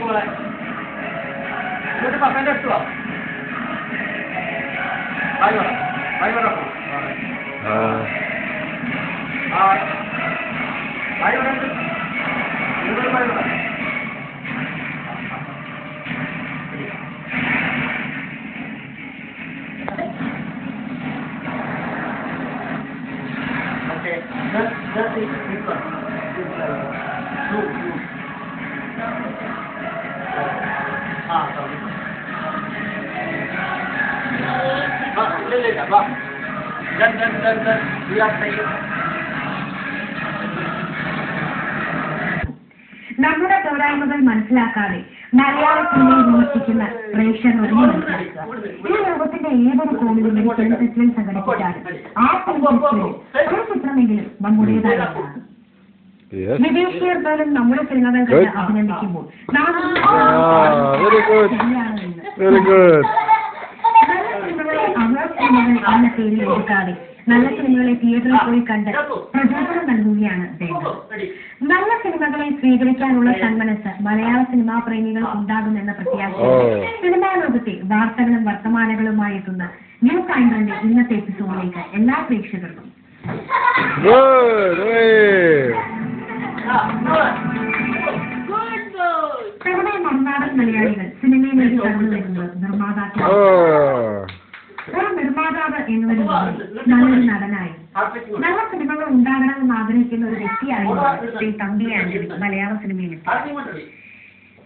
Just this one. Blue. Sorry. Done. We are taking. നമ്മുടെ പോരായ്മകൾ മനസ്സിലാക്കാതെ മലയാള സിനിമയിൽ വിമർശിക്കുന്ന പ്രേക്ഷകരെ മനസ്സിലാക്കുക. ഈ ലോകത്തിന്റെ ഏതൊരു കോണിലും ഫിലിം ഫെസ്റ്റിവൽ സംഘടിപ്പിച്ചാലും ആ ഫിലിം ഫെസ്റ്റിവലിൽ ഒരു ചിത്രമെങ്കിലും നമ്മുടേതായാണ്. വിദേശീയർ പോലും നമ്മുടെ സിനിമകൾ കണ്ട് അഭിനന്ദിക്കുമ്പോൾ നല്ല സിനിമകളെ അവാർഡ് സിനിമകൾ എന്ന പേരിൽ എടുക്കാതെ നല്ല സിനിമകളെ തിയേറ്ററിൽ പോയി കണ്ട് പ്രചോദനം നൽകുകയാണ് അദ്ദേഹം. നല്ല സിനിമകളെ സ്വീകരിക്കാനുള്ള സന്മനസ് മലയാള സിനിമാ പ്രേമികൾക്ക് ഉണ്ടാകുമെന്ന പ്രത്യാശയോടെ സിനിമാ ലോകത്തെ വാർത്തകളും വർത്തമാനങ്ങളുമായി എത്തുന്ന ന്യൂസ് ആങ്കറിന്റെ ഇന്നത്തെ എപ്പിസോഡിലേക്ക് എല്ലാ പ്രേക്ഷകർക്കും സിനിമ മറുനാടൻ മലയാളികൾ സിനിമയിലേക്ക് കടന്നു വരുന്നത് നിർമ്മാതാക്കൾ. ഒരു നിർമ്മാതാവ് എന്നൊരു നല്ലൊരു നടനായി നല്ല സിനിമകൾ ഉണ്ടാകണമെന്ന് ആഗ്രഹിക്കുന്ന ഒരു വ്യക്തിയായിരുന്നു ശ്രീ തമ്പി ആന്റണി മലയാള സിനിമയിൽ.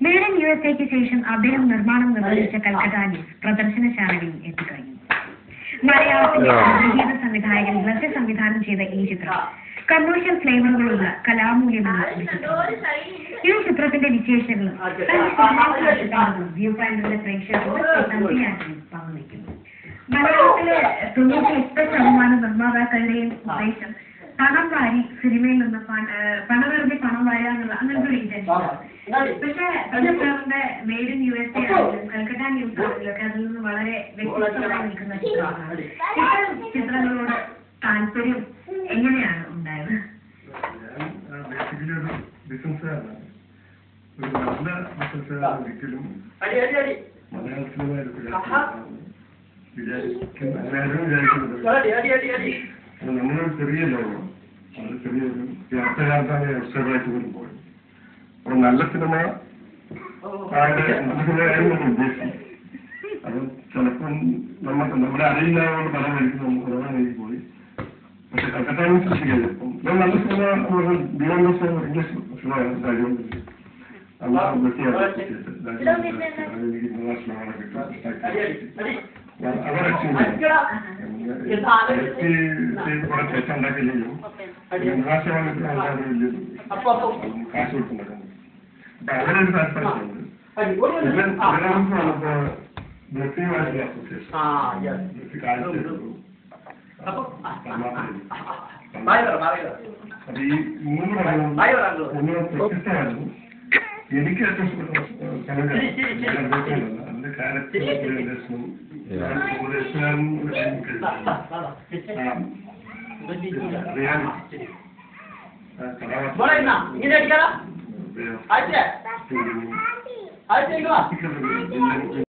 മെയ്ഡ് ഇൻ USA ശേഷം അദ്ദേഹം നിർമ്മാണം നിർവഹിച്ച കൽക്കട്ട ന്യൂസ് പ്രദർശനശാലകളിൽ എത്തിക്കഴിഞ്ഞു. മലയാളത്തിലെ സംഗീത സംവിധായകൻ ബ്ലസ് സംവിധാനം ചെയ്ത ഈ ചിത്രം കമേഴ്ഷ്യൽ ഫ്ലേവറുകളുള്ള കലാമൂല്യമുള്ള ഒരു ചിത്രം. ഈ ചിത്രത്തിന്റെ വിശേഷങ്ങളും വ്യൂ പോയിന്റിലെ പ്രേക്ഷകരോട് തമ്പി ആന്റണി പങ്കുവയ്ക്കുന്നു. മലയാളത്തിലെ 98% നിർമ്മാതാക്കളുടെയും ഉദ്ദേശം പണം വാരി സിനിമയിൽ നിന്ന് പണവെറുതെ പണം വാരുക എന്നുള്ള അങ്ങനത്തെ ഒരു ഇന്റൻഷൻ. പക്ഷെ ചിത്രത്തിന്റെ മെയ്ഡ് ഇൻ USA ആണെങ്കിലും കൽക്കട്ട ന്യൂസ് ആണെങ്കിലും ഒക്കെ അതിൽ നിന്ന് വളരെ വ്യത്യസ്തമായി നിൽക്കുന്ന ചിത്രമാണ്. ഇത്തരം ചിത്രങ്ങളോട് താല്പര്യം എങ്ങനെയാണ് ഉണ്ടായത്? മലയാള സിനിമ നമ്മളൊരു ചെറിയ ലോകം, അത് ചെറിയൊരു അടുത്തകാലത്താണ് വെബ്സൈറ്റായിട്ട് പോലും പോയത്. അപ്പൊ നല്ല സിനിമ നല്ല സിനിമയായിരുന്നു ഉദ്ദേശം. അത് ചിലപ്പം നമ്മുടെ അറിയില്ലാതെ പല വഴിക്ക് നമുക്ക് പോയി. പക്ഷെ കൽക്കട്ടയിൽ സൃഷ്ടിക്കാൻ ഇപ്പം നല്ല സിനിമ ഇംഗ്ലീഷ് സിനിമയാണ് രാജ്യം. ഉണ്ടാക്കില്ലെങ്കിലും കാശ് കൊടുക്കുന്നുണ്ട്. അപ്പൊ അങ്ങനെ ഒരു താല്പര്യമുണ്ട്. അപ്പൊ ഈ മൂന്ന് വ്യത്യസ്തമായിരുന്നു. എനിക്ക് ഏറ്റവും ഇഷ്ടപ്പെട്ട അതിന്റെ ക്യാരക്ടർ കഥാപാത്രം